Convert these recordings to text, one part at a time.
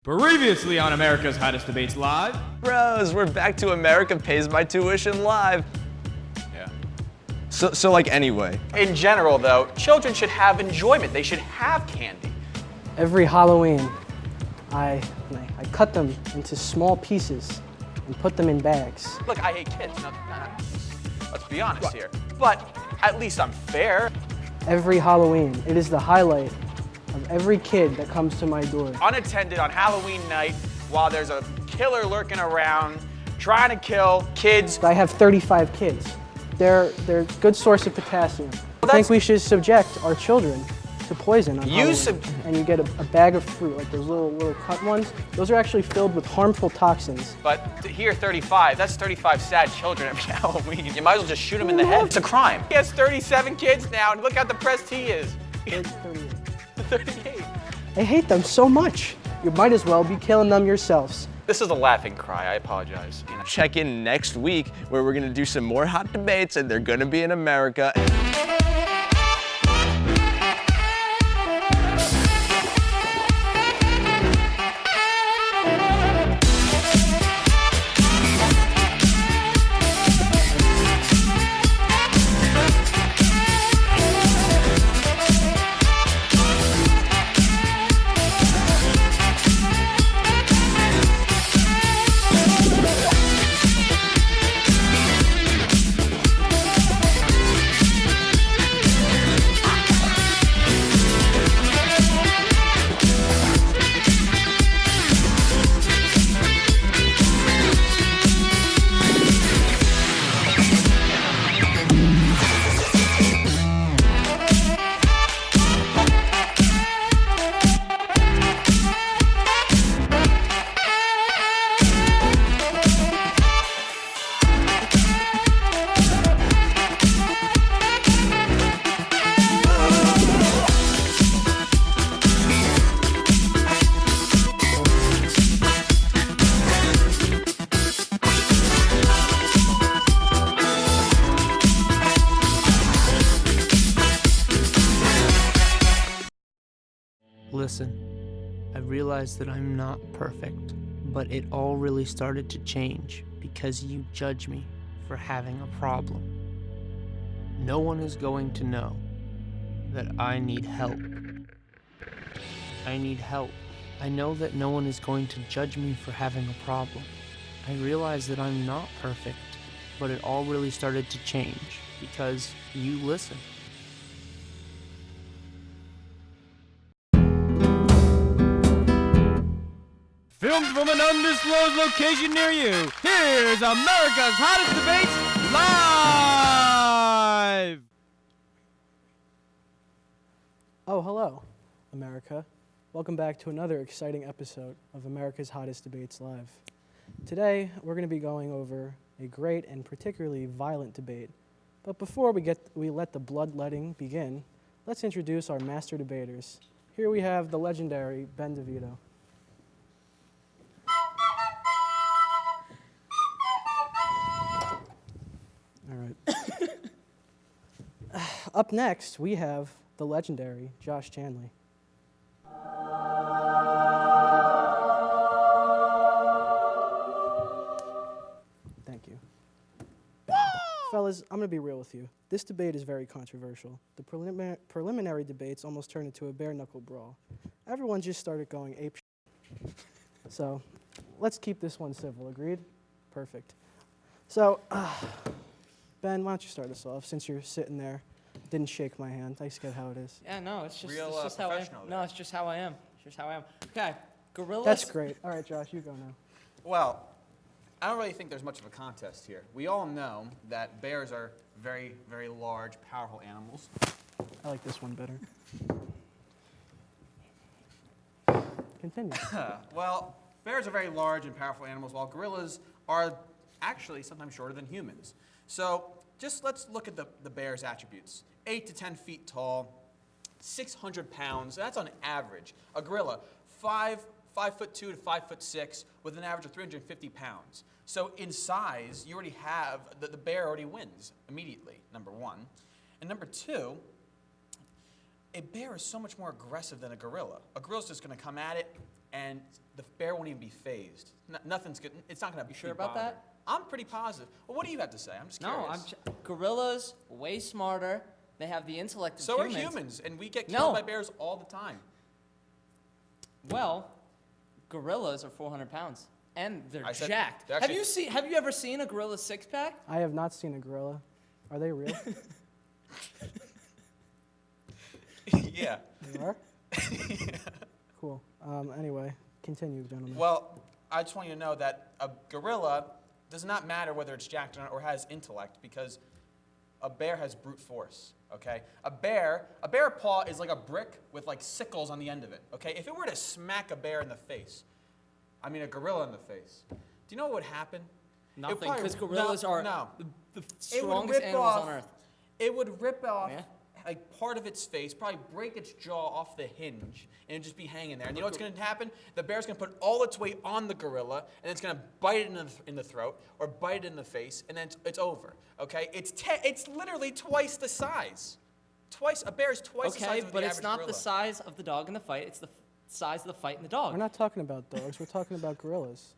Previously on America's Hottest Debates Live. Bros, we're back to America Pays My Tuition Live. Yeah. So like anyway. In general though, children should have enjoyment. They should have candy. Every Halloween, I cut them into small pieces and put them in bags. Look, I hate kids. Let's be honest here. But at least I'm fair. Every Halloween, it is the highlight of every kid that comes to my door. Unattended on Halloween night while there's a killer lurking around trying to kill kids. I have 35 kids. They're a good source of potassium. I think we should subject our children to poison on Halloween. And you get a bag of fruit, like those little cut ones. Those are actually filled with harmful toxins. But here, 35, that's 35 sad children every Halloween. You might as well just shoot them in the head. It's a crime. He has 37 kids now, and look how depressed he is. 38. 38. I hate them so much. You might as well be killing them yourselves. This is a laughing cry, I apologize. Check in next week where we're gonna do some more hot debates and they're gonna be in America. Listen, I realize that I'm not perfect, but it all really started to change because you judge me for having a problem. No one is going to know that I need help. I need help. I know that no one is going to judge me for having a problem. I realize that I'm not perfect, but it all really started to change because you listen. Filmed from an undisclosed location near you, here's America's Hottest Debates Live! Oh, hello, America. Welcome back to another exciting episode of America's Hottest Debates Live. Today, we're going to be going over a great and particularly violent debate. But before we let the bloodletting begin, let's introduce our master debaters. Here we have the legendary Ben DeVito. All right. Up next, we have the legendary Josh Chanley. Thank you. Fellas, I'm going to be real with you. This debate is very controversial. The preliminary debates almost turned into a bare-knuckle brawl. Everyone just started going ape shit. So, let's keep this one civil, agreed? Perfect. So, Ben, why don't you start us off, since you're sitting there. Didn't shake my hand. I just get how it is. Yeah, no, it's just, Real, it's just how I am. professional No, there. it's just how I am. It's just how I am. Okay, gorillas. That's great. All right, Josh, you go now. Well, I don't really think there's much of a contest here. We all know that bears are very, very large, powerful animals. I like this one better. Continue. Well, bears are very large and powerful animals, while gorillas are actually sometimes shorter than humans. So just let's look at the bear's attributes. 8 to 10 feet tall, 600 pounds, that's on average. A gorilla, 5'2" to 5'6", with an average of 350 pounds. So in size, you already have, the bear already wins immediately, number one. And number two, a bear is so much more aggressive than a gorilla. A gorilla's just gonna come at it, and the bear won't even be phased. Nothing's good. It's not going to be You sure about bothered. that? I'm pretty positive. Well, what do you have to say? I'm just No, curious. gorillas way smarter. They have the intellect of So humans. are humans, and we get No. killed by bears all the time. Well, gorillas are 400 pounds, and they're I said- jacked. they're Have actually- Have you ever seen a gorilla six-pack? I have not seen a gorilla. Are they real? Yeah. They are? Cool. Anyway, continue, gentlemen. Well, I just want you to know that a gorilla does not matter whether it's jacked or not or has intellect because a bear has brute force, okay? A bear paw is like a brick with like sickles on the end of it, okay? If it were to smack a bear in the face, a gorilla in the face, do you know what would happen? It would Nothing, probably- because gorillas are no. the It would strongest rip animals off- on Earth. It would rip off Yeah. like part of its face, probably break its jaw off the hinge, and it'd just be hanging there. And you know what's going to happen? The bear's going to put all its weight on the gorilla, and it's going to bite it in the throat or bite it in the face, and then it's over. Okay? It's literally twice the size. A bear is twice the size Okay, of the but average it's not gorilla. the size of the dog in the fight. It's the size of the fight in the dog. We're not talking about dogs. We're talking about gorillas.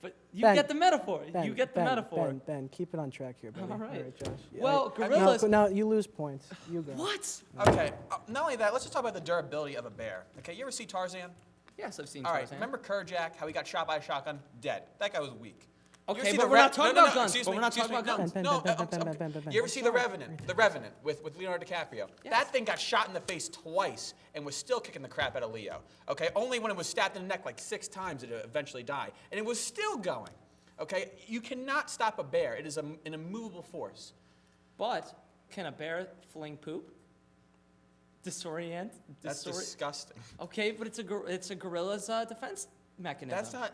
But you Ben, get the metaphor. Ben, you get the Ben, metaphor. Ben, keep it on track here, buddy. All right. Josh. Yeah, Well, no, gorillas. now you lose points. You go. What? Okay, not only that, let's just talk about the durability of a bear. Okay, you ever see Tarzan? Yes, I've seen All right, Tarzan. remember Kerjak, how he got shot by a shotgun? Dead. That guy was weak. You ever Okay, see but the we're not talking no, about guns, excuse but me, we're not excuse talking me, about guns. No, Ben. you ever see The Revenant with Leonardo DiCaprio? Yes. That thing got shot in the face twice and was still kicking the crap out of Leo. Okay, only when it was stabbed in the neck like 6 times did it eventually die, and it was still going. Okay, you cannot stop a bear. It is an immovable force. But can a bear fling poop? Disorient? That's disgusting. Okay, but it's a gorilla's defense mechanism. That's not.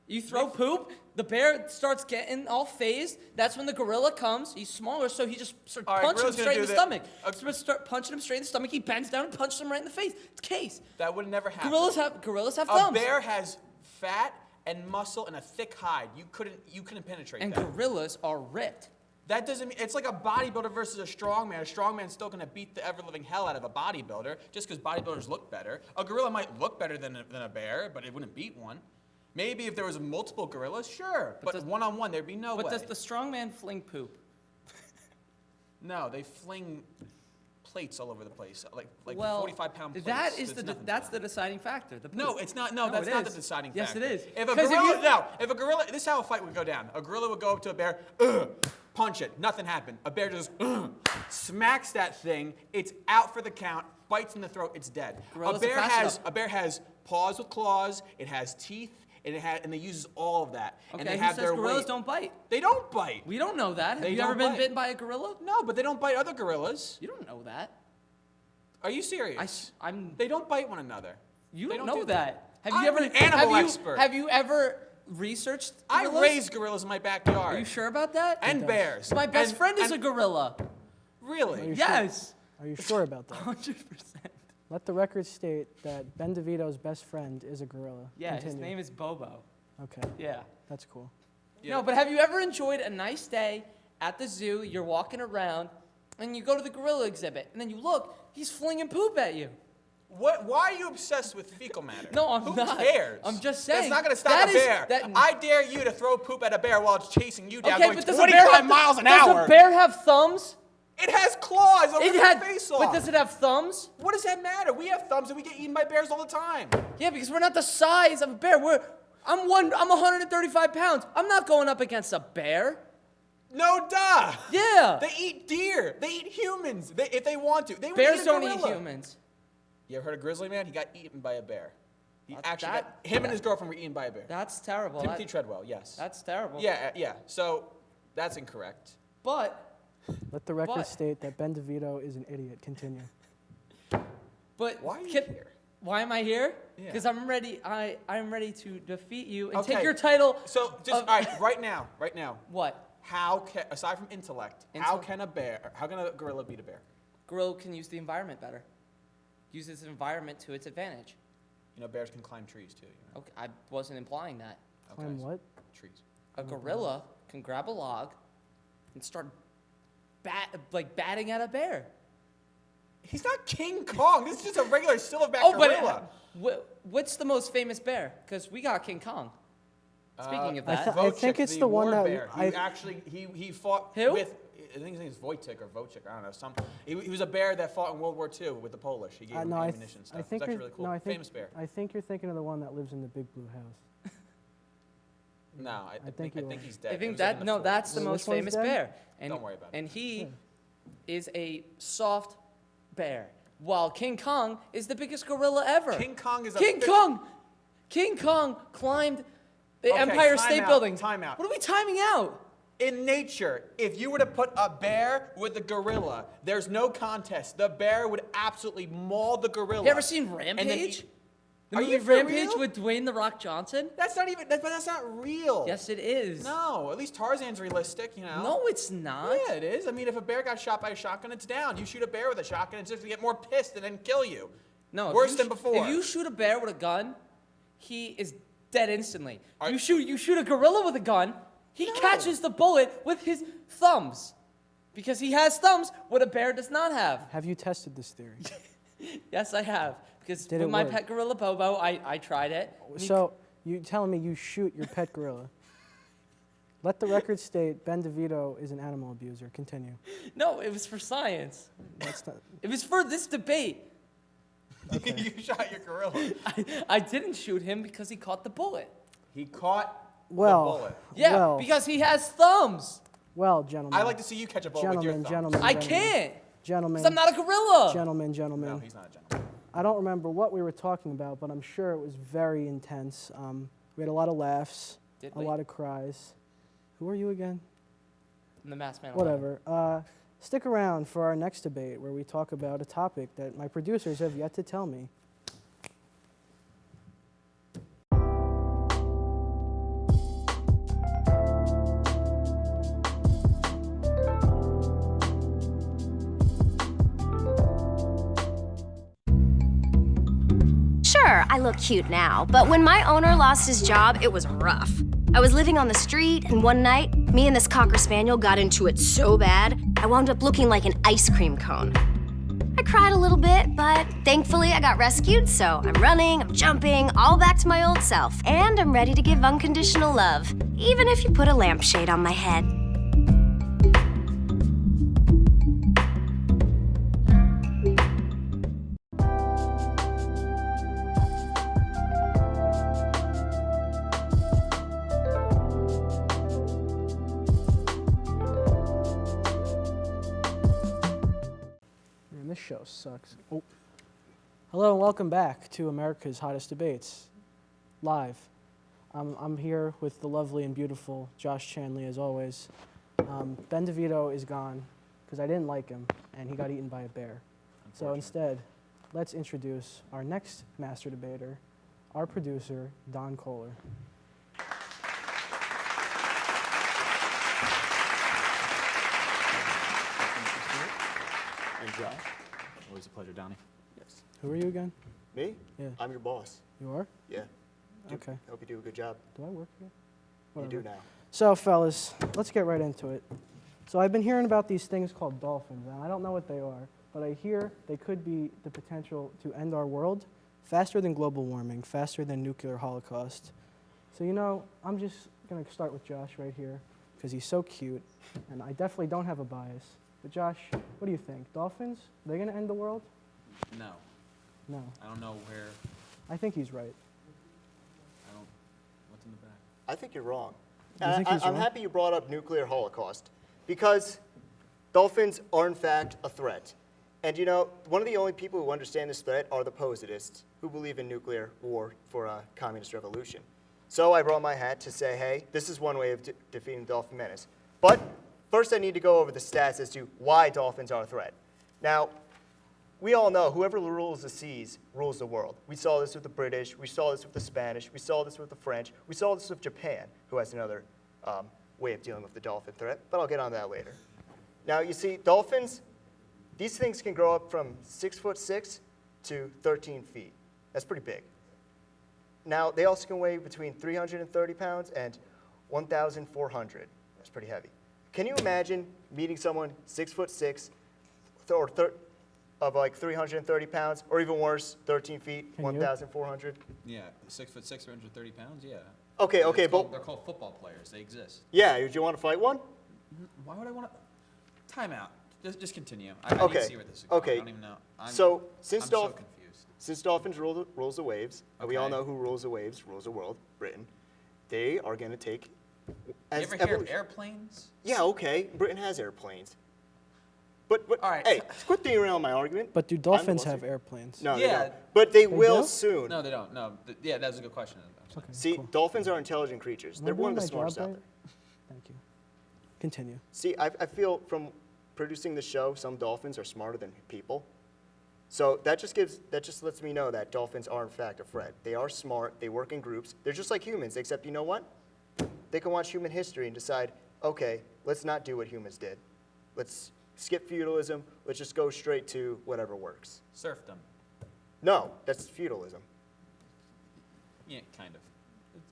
You throw poop, the bear starts getting all phased. That's when the gorilla comes. He's smaller, so he just starts All right, punching him gorilla's gonna straight in do the that. stomach. Okay. Start punching him straight in the stomach. He bends down and punches him right in the face. It's case. That would never happen. Gorillas have A thumbs. bear has fat and muscle and a thick hide. You couldn't penetrate And that. gorillas are ripped. That doesn't mean, it's like a bodybuilder versus a strongman. A strongman's still going to beat the ever-living hell out of a bodybuilder just because bodybuilders look better. A gorilla might look better than a bear, but it wouldn't beat one. Maybe if there was multiple gorillas, sure. But one-on-one, there'd be no way. But does the strong man fling poop? No, they fling plates all over the place, like well, 45-pound plates. that's the deciding factor. The poop. No, it's not. No, that's it not the is. deciding Yes, factor. it is. If a 'Cause gorilla, this is how a fight would go down. A gorilla would go up to a bear, punch it, nothing happened. A bear just smacks that thing. It's out for the count. Bites in the throat. It's dead. Gorillas are fast enough. A bear has paws with claws. It has teeth. And they uses all of that. Okay, and they who have says their gorillas weight. don't bite? They don't bite. We don't know that. Have They you ever don't been bite. bitten by a gorilla? No, but they don't bite other gorillas. You don't know that. Are you serious? I'm. They don't bite one another. You They don't don't know do that. Have I'm you ever? an animal have you, expert. Have you ever researched I gorillas? raised gorillas in my backyard. Are you sure about that? And bears. My best And- friend is a and- gorilla. Really? Are you Yes. Are you sure about that? 100%. Let the record state that Ben DeVito's best friend is a gorilla. Yeah, his Continue. name is Bobo. Okay, Yeah. that's cool. Yeah. No, but have you ever enjoyed a nice day at the zoo? You're walking around, and you go to the gorilla exhibit, and then you look, he's flinging poop at you. What? Why are you obsessed with fecal matter? No, I'm Who not. cares? I'm just saying. That's not going to stop That a is- bear. that- I dare you to throw poop at a bear while it's chasing you down, Okay, going but does a bear 25 have miles an does hour. a bear have thumbs? It has claws. It'll rip your face off. But does it have thumbs? What does that matter? We have thumbs and we get eaten by bears all the time. Yeah, because we're not the size of a bear. I'm 135 pounds. I'm not going up against a bear. No, duh. Yeah. They eat deer. They eat humans. If they want to. They would Bears eat a don't eat gorilla. humans. You ever heard of Grizzly Man? He got eaten by a bear. He actually that- got, him and his girlfriend were eaten by a bear. That's terrible. Timothy Treadwell, yes. That's terrible. Yeah. So that's incorrect. But Let the record But- state that Ben DeVito is an idiot. Continue. Why are you here? Why am I here? Yeah. Because I'm ready. I'm ready to defeat you and Okay. take your title. So just of- all right, right now. What? How can, aside from intellect, how can a gorilla beat a bear? Gorilla can use the environment better. Use its environment to its advantage. You know, bears can climb trees too. You know? Okay, I wasn't implying that. Climb what? Trees. A gorilla can grab a log and start batting at a bear. He's not King Kong. This is just a regular silverback Oh, but gorilla. what's the most famous bear? Because we got King Kong. Speaking of I that, I think it's the one war that bear. He fought Who? with. I think his name is Wojcik or Wojcik. I don't know. He was a bear that fought in World War II with the Polish. He gave him no, ammunition and stuff. I think It's actually you're- really cool. no, I think, Famous bear. I think you're thinking of the one that lives in the big blue house. No, I think think you are. he's dead. I think It was like that in the no, 40s. that's the Which most one's famous dead? bear. And, Don't worry about it. And he is a soft bear, while King Kong is the biggest gorilla ever. King Kong is a King fish- Kong. King Kong climbed the Okay, Empire time State out, Building. time out. What are we timing out? In nature, if you were to put a bear with a gorilla, there's no contest. The bear would absolutely maul the gorilla. You ever seen and then Rampage? eat- The Are movie you for Rampage real? with Dwayne the Rock Johnson? That's not even. But that's not real. Yes, it is. No, at least Tarzan's realistic. You know. No, it's not. Yeah, it is. I mean, if a bear got shot by a shotgun, it's down. You shoot a bear with a shotgun, it's just to get more pissed and then kill you. No, if Worse you than sh- before. If you shoot a bear with a gun, he is dead instantly. Are- You shoot a gorilla with a gun, he No. catches the bullet with his thumbs. Because he has thumbs, what a bear does not have. Have you tested this theory? Yes, I have. Because Did with it my work? pet gorilla Bobo, I tried it. So you telling me you shoot your pet gorilla? Let the record state Ben DeVito is an animal abuser. Continue. No, it was for science. That's not. It was for this debate. you shot your gorilla. I didn't shoot him because he caught the bullet. He caught Well, the bullet. Yeah, Well- because he has thumbs. Well, gentlemen. I like to see you catch a bullet with your Gentlemen, thumbs. gentlemen. I gentlemen, can't. Gentlemen. 'Cause I'm not a gorilla. Gentlemen, gentlemen. No, he's not a gentleman. I don't remember what we were talking about, but I'm sure it was very intense. We had a lot of laughs, Did a we? lot of cries. Who are you again? I'm the masked man. Whatever. Stick around for our next debate where we talk about a topic that my producers have yet to tell me. Sure, I look cute now, but when my owner lost his job, it was rough. I was living on the street, and one night, me and this Cocker Spaniel got into it so bad, I wound up looking like an ice cream cone. I cried a little bit, but thankfully I got rescued, so I'm running, I'm jumping, all back to my old self, and I'm ready to give unconditional love, even if you put a lampshade on my head. Man, this show sucks. Oh. Hello and welcome back to America's Hottest Debates, live. I'm here with the lovely and beautiful Josh Chanley, as always. Ben DeVito is gone because I didn't like him, and he got eaten by a bear. So instead, let's introduce our next master debater, our producer, Don Kohler. Hey, Josh. Always a pleasure, Donnie. Yes. Who are you again? Me? Yeah. I'm your boss. You are? Yeah. Okay. Hope you do a good job. Do I work here? You do now. So, fellas, let's get right into it. So, I've been hearing about these things called dolphins, and I don't know what they are, but I hear they could be the potential to end our world faster than global warming, faster than nuclear holocaust. So, you know, I'm just going to start with Josh right here because he's so cute, and I definitely don't have a bias. But, Josh, what do you think? Dolphins, are they going to end the world? No, No. I don't know where. I think he's right. I don't. What's in the back? I think you're wrong. You think he's I'm wrong? happy you brought up nuclear holocaust because dolphins are in fact a threat. And you know, one of the only people who understand this threat are the positivists who believe in nuclear war for a communist revolution. So I brought my hat to say, hey, this is one way of defeating the dolphin menace. But first I need to go over the stats as to why dolphins are a threat. Now, we all know whoever rules the seas rules the world. We saw this with the British, we saw this with the Spanish, we saw this with the French, we saw this with Japan, who has another way of dealing with the dolphin threat, but I'll get on that later. Now, you see, dolphins, these things can grow up from 6'6" to 13 feet. That's pretty big. Now, they also can weigh between 330 pounds and 1,400. That's pretty heavy. Can you imagine meeting someone 6'6", or of like 330 pounds, or even worse, 13 feet, Can you? 1,400. Yeah, 6'6", 330 pounds. Yeah. Okay, okay, but they're called football players. They exist. yeah, do you want to fight one? Why would I want to? Time out. Just continue. I need Okay, to see where this is going. okay. I don't even know. So, I'm since so confused. Since Dolphins rules the waves, and we all Okay. know who rules the waves, rules the world, Britain, they are going to take. You ever hear of airplanes? Yeah, okay. Britain has airplanes. But All right. hey, quit being around my argument. But do I'm the dolphins boss have here. airplanes? No, they Yeah. don't. But they They will do? soon. No, they don't. No. Yeah, that's a good question. Okay, See, cool. dolphins are intelligent creatures. Am I They're one doing of the my smartest job out right? there. Thank you. Continue. See, I feel from producing the show, some dolphins are smarter than people. So that just lets me know that dolphins are in fact a threat. They are smart. They work in groups. They're just like humans, except you know what? They can watch human history and decide, okay, let's not do what humans did. Let's skip feudalism. Let's just go straight to whatever works. Serfdom. No, that's feudalism. Yeah, kind of.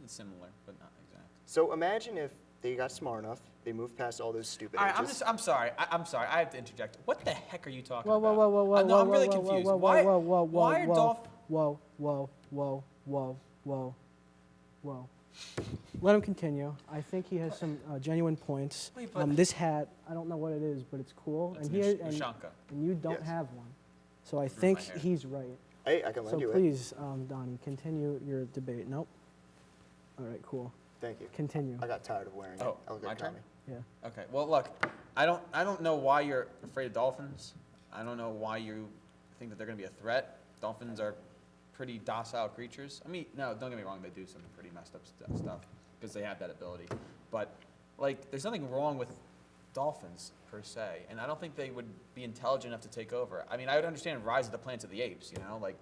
It's similar, but not exact. So imagine if they got smart enough, they moved past all those stupid All right, ages. I'm sorry. I'm sorry. I have to interject. What the heck are you talking Whoa, about? whoa, whoa, whoa, whoa, No, I'm really whoa, confused. whoa, Why? whoa, whoa, whoa, Why are whoa, dolphins? whoa, whoa, whoa, whoa, whoa, whoa. Let him continue. I think he has some genuine points. Wait, but- This hat, I don't know what it is, but it's cool, That's and an he Ushanka. and you don't Yes. have one. So I think hair. he's right. Hey, I can So lend you it. please, Donnie, continue your debate. Nope. All right, cool. Thank you. Continue. I got tired of wearing it. Oh, I look my like turn? Tommy. Yeah. Okay. Well, look, I don't know why you're afraid of dolphins. I don't know why you think that they're going to be a threat. Dolphins are pretty docile creatures. I mean, no, don't get me wrong. They do some pretty messed up stuff because they have that ability. But like, there's nothing wrong with dolphins per se, and I don't think they would be intelligent enough to take over. I mean, I would understand Rise of the Planet of the Apes. You know, like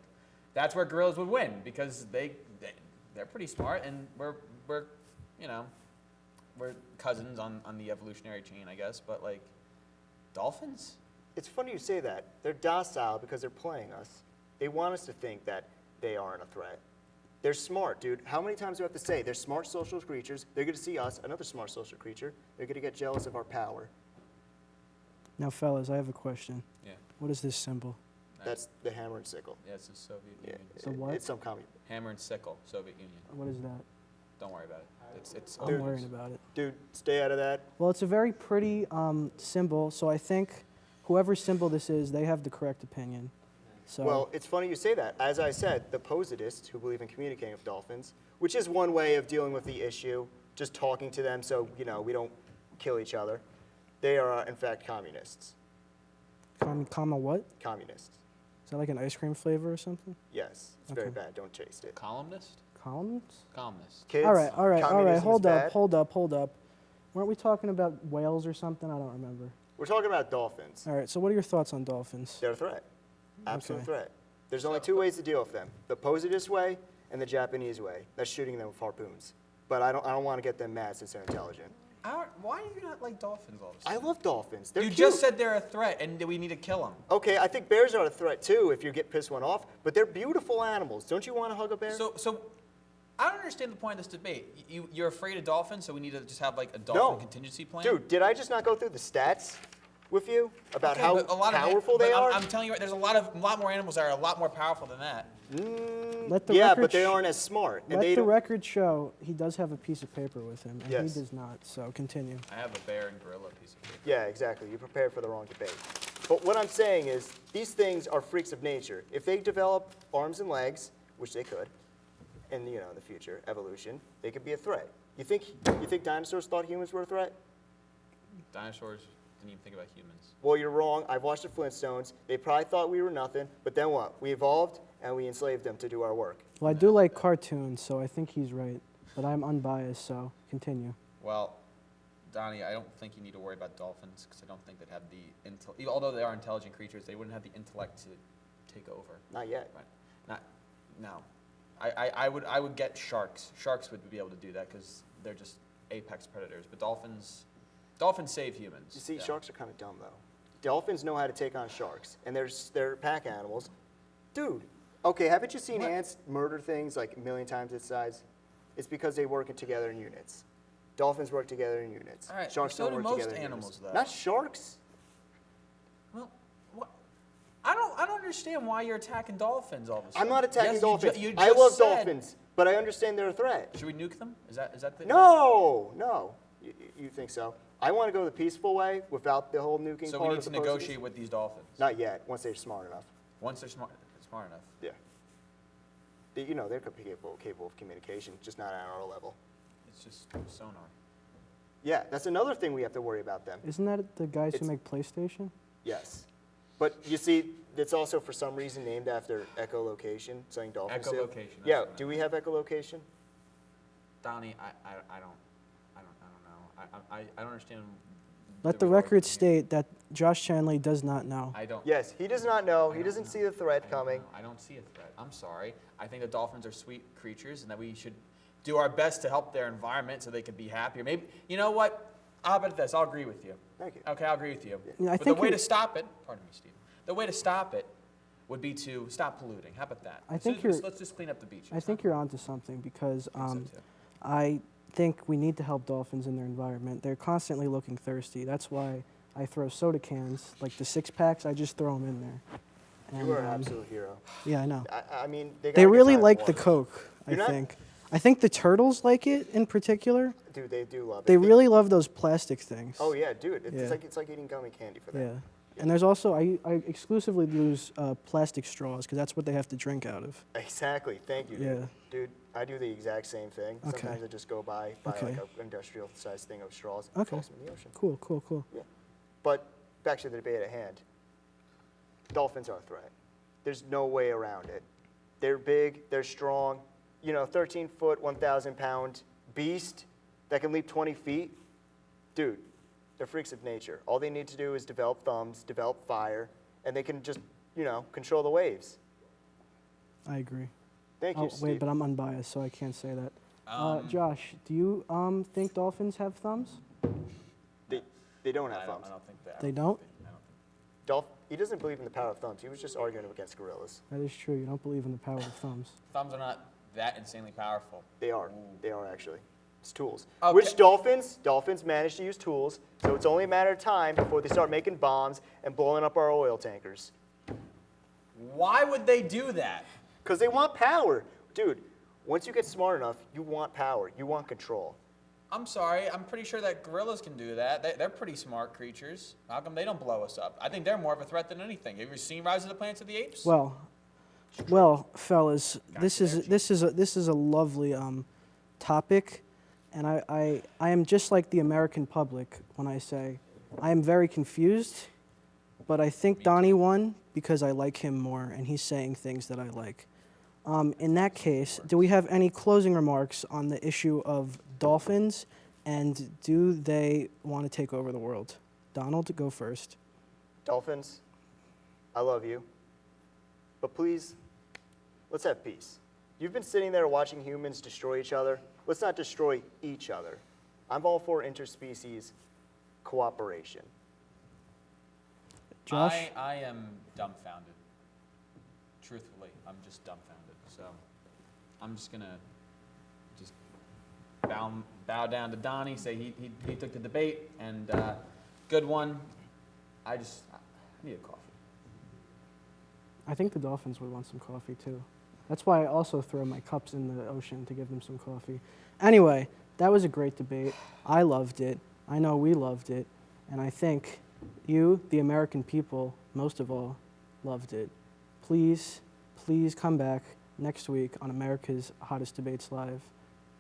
that's where gorillas would win because they're pretty smart, and we're you know. We're cousins on the evolutionary chain, I guess, but like, dolphins? It's funny you say that. They're docile because they're playing us. They want us to think that they aren't a threat. They're smart, dude. How many times do I have to say? They're smart social creatures. They're going to see us, another smart social creature. They're going to get jealous of our power. Now, fellas, I have a question. Yeah. What is this symbol? That's the hammer and sickle. Yeah, it's the Soviet Yeah, Union. So what? It's some commie. Hammer and sickle, Soviet Union. What is that? Don't worry about it. It's I'm worrying about it. Dude, stay out of that. Well, it's a very pretty symbol, so I think whoever symbol this is, they have the correct opinion. So Well, it's funny you say that. As I said, the positists who believe in communicating with dolphins, which is one way of dealing with the issue, just talking to them so, you know, we don't kill each other, they are, in fact, communists. comma what? Communists. Is that like an ice cream flavor or something? Yes, it's very Okay. bad. Don't taste it. columnist? Columns? Columnist. Kids, All right. communism Hold is up, bad. hold up. Weren't we talking about whales or something? I don't remember. We're talking about dolphins. All right, so what are your thoughts on dolphins? They're a threat. Absolute Okay. threat. There's only two ways to deal with them: the positivist way and the Japanese way. That's shooting them with harpoons. But I don't want to get them mad since they're intelligent. Why do you not like dolphins all of a I sudden? love dolphins. They're You cute. just said they're a threat and that we need to kill them. Okay, I think bears are a threat too if you get pissed one off, but they're beautiful animals. Don't you want to hug a bear? So I don't understand the point of this debate. You're afraid of dolphins, so we need to just have like a dolphin contingency plan? Dude, did I just not go through the stats with you about Okay, how but a lot of powerful but they are? I'm telling you, there's a lot more animals that are a lot more powerful than that. Let the Yeah, record but they sh- aren't as smart. And Let they the don't- record show he does have a piece of paper with him, and Yes. he does not. So continue. I have a bear and gorilla piece of paper. Yeah, exactly. You prepared for the wrong debate. But what I'm saying is, these things are freaks of nature. If they develop arms and legs, which they could, in the future, evolution, they could be a threat. You think dinosaurs thought humans were a threat? Dinosaurs didn't even think about humans. Well, you're wrong. I've watched the Flintstones. They probably thought we were nothing, but then what? We evolved and we enslaved them to do our work. Well, I do like cartoons, so I think he's right. But I'm unbiased, so continue. Well, Donnie, I don't think you need to worry about dolphins because I don't think they'd have the although they are intelligent creatures, they wouldn't have the intellect to take over. Not yet. Right. No. I would get sharks. Sharks would be able to do that because they're just apex predators. But dolphins save humans. You see, Yeah. sharks are kind of dumb, though. Dolphins know how to take on sharks, and they're pack animals. Dude, okay, haven't you seen ants murder things like a million times its size? It's because they work together in units. Dolphins work together in units. All right, Sharks so don't do work most together in animals, units. though. Not sharks. Well, what? I understand why you're attacking dolphins all of a sudden. I'm not attacking Yes, dolphins. You I just love said- dolphins, but I understand they're a threat. Should we nuke them? Is that the... No. You think so? I want to go the peaceful way without the whole nuking So part we need of to the process. negotiate with these dolphins. Not yet, once they're smart enough. Once they're smart enough. Yeah. They're capable of communication, just not at our level. It's just sonar. Yeah, that's another thing we have to worry about them. Isn't that the guys It's- who make PlayStation? Yes. But you see, it's also for some reason named after echolocation, something dolphins do. Echolocation, that's Yeah, what I do we have echolocation? Donnie, I don't know. I don't understand. Let the record state that Josh Chanley does not know. I don't. Yes, he does not know. I He don't doesn't know. see the threat I don't coming. know. I don't see a threat. I'm sorry. I think the dolphins are sweet creatures and that we should do our best to help their environment so they can be happier. Maybe, you know what? How about this? I'll agree with you. Thank you. Okay, I'll agree with you. Yeah, I But think the way you- to stop it, pardon me, Steve. The way to stop it would be to stop polluting. How about that? I think you're- Let's just clean up the beaches. I think you're onto something because so, too. I think we need to help dolphins in their environment. They're constantly looking thirsty. That's why I throw soda cans, like the 6-packs, I just throw them in there. And, You are an absolute hero. Yeah, I know. I mean, They gotta get really tired of like the water. Coke, I You're not- think. I think the turtles like it in particular. Dude, they do love it. They really love those plastic things. Oh yeah, dude. It's Yeah. like eating gummy candy for them. Yeah. And there's also, I exclusively use plastic straws because that's what they have to drink out of. Exactly. Thank you. Yeah. Dude. Dude, I do the exact same thing. Okay. Sometimes I just go buy Okay. like an industrial sized thing of straws and Okay. toss them in the ocean. Cool, cool, cool. Yeah. But back to the debate at hand. Dolphins are a threat. There's no way around it. They're big, they're strong. 13-foot, 1,000-pound beast that can leap 20 feet. Dude, they're freaks of nature. All they need to do is develop thumbs, develop fire, and they can just, control the waves. I agree. Thank you, Oh, Steve. wait, but I'm unbiased, so I can't say that. Josh, do you think dolphins have thumbs? They don't have I thumbs. don't think that. They don't? He doesn't believe in the power of thumbs. He was just arguing against gorillas. That is true. You don't believe in the power of thumbs. Thumbs are not that insanely powerful. They are. They are actually. It's tools. Okay. Which dolphins manage to use tools, so it's only a matter of time before they start making bombs and blowing up our oil tankers. Why would they do that? Because they want power. Dude, once you get smart enough, you want power. You want control. I'm sorry. I'm pretty sure that gorillas can do that. They're pretty smart creatures. How come they don't blow us up? I think they're more of a threat than anything. Have you ever seen Rise of the Planet of the Apes? Well, fellas, this is a lovely topic, and I am just like the American public when I say I am very confused, but I think Donnie won because I like him more, and he's saying things that I like. In that case, do we have any closing remarks on the issue of dolphins, and do they want to take over the world? Donald, go first. Dolphins, I love you. But please, let's have peace. You've been sitting there watching humans destroy each other. Let's not destroy each other. I'm all for interspecies cooperation. Josh? I am dumbfounded. Truthfully, I'm just dumbfounded. So I'm just going to bow down to Donnie, say he took the debate, and good one. I need a coffee. I think the dolphins would want some coffee too. That's why I also throw my cups in the ocean to give them some coffee. Anyway, that was a great debate. I loved it. I know we loved it. And I think you, the American people, most of all, loved it. Please, please come back next week on America's Hottest Debates Live,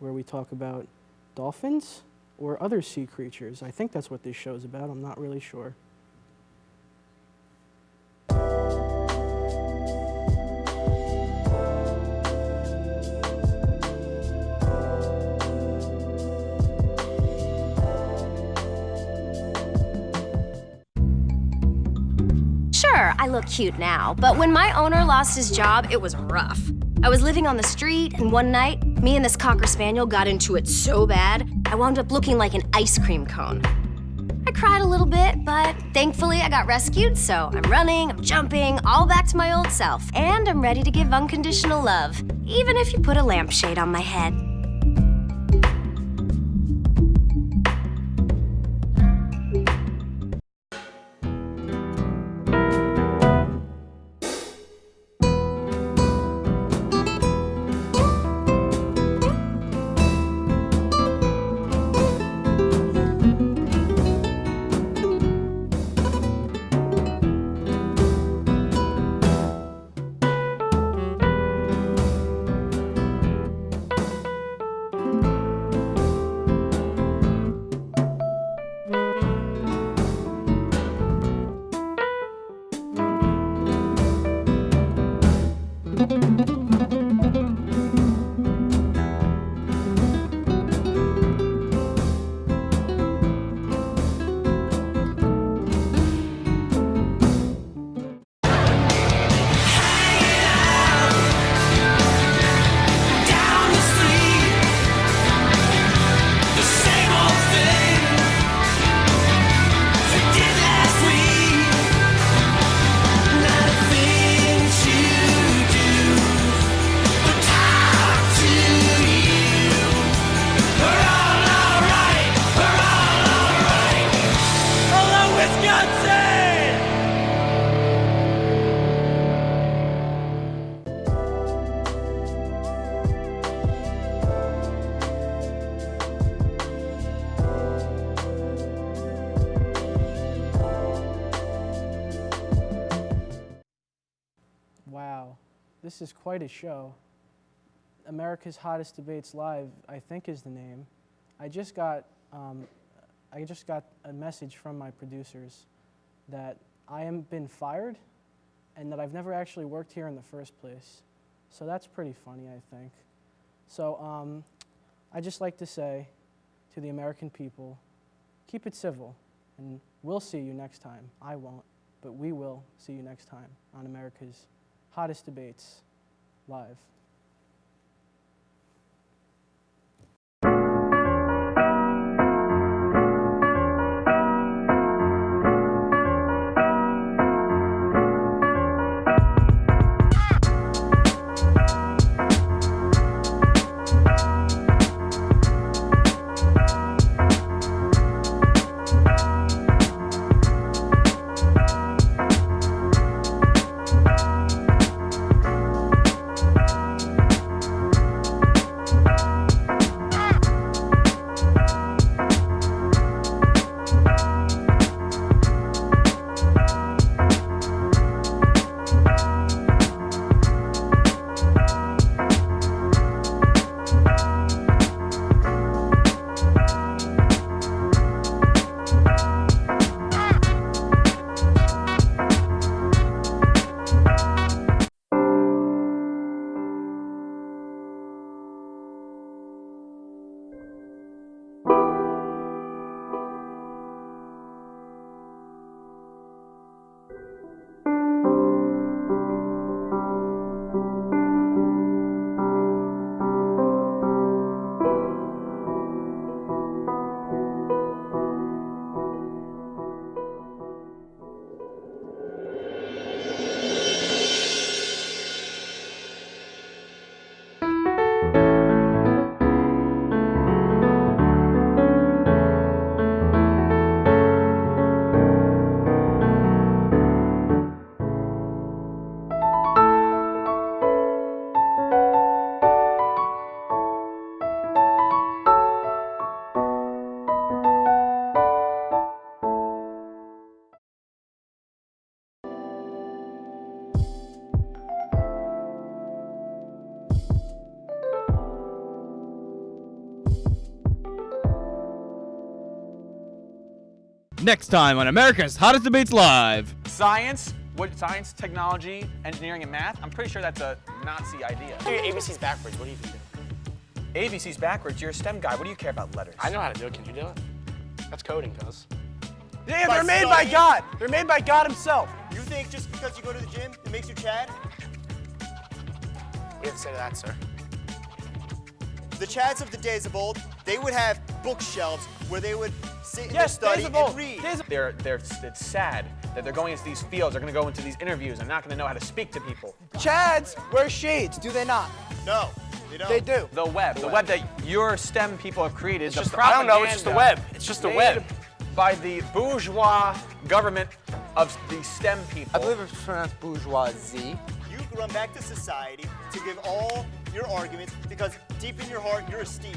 where we talk about dolphins or other sea creatures. I think that's what this show's about. I'm not really sure. Sure, I look cute now, but when my owner lost his job, it was rough. I was living on the street, and one night, me and this Cocker Spaniel got into it so bad, I wound up looking like an ice cream cone. I cried a little bit, but thankfully I got rescued, so I'm running, I'm jumping, all back to my old self, and I'm ready to give unconditional love, even if you put a lampshade on my head. this is quite a show. America's Hottest Debates Live, I think, is the name. I just got a message from my producers that I am been fired and that I've never actually worked here in the first place. So that's pretty funny, I think. So I'd just like to say to the American people, keep it civil, and we'll see you next time. I won't, but we will see you next time on America's Hottest Debates Live. Next time on America's Hottest Debates Live. Science, technology, engineering, and math? I'm pretty sure that's a Nazi idea. Do your ABCs backwards. What do you think? ABC's backwards. You're a STEM guy. What do you care about letters? I know how to do it. Can you do it? That's coding, cuz. Yeah, they're made by God. They're made by God himself. You think just because you go to the gym, it makes you Chad? What do you have to say to that, sir? The Chads of the days of old, they would have bookshelves where they would sit in their study and read. It's sad that they're going into these fields. They're going to go into these interviews and not going to know how to speak to people. Chads wear shades, do they not? No, they don't. They do. The web that your STEM people have created. It's the just, I don't know, it's just the web. It's just the web. By the bourgeois government of the STEM people. I believe it's pronounced bourgeoisie. You run back to society to give all your arguments because deep in your heart, you're a Steve.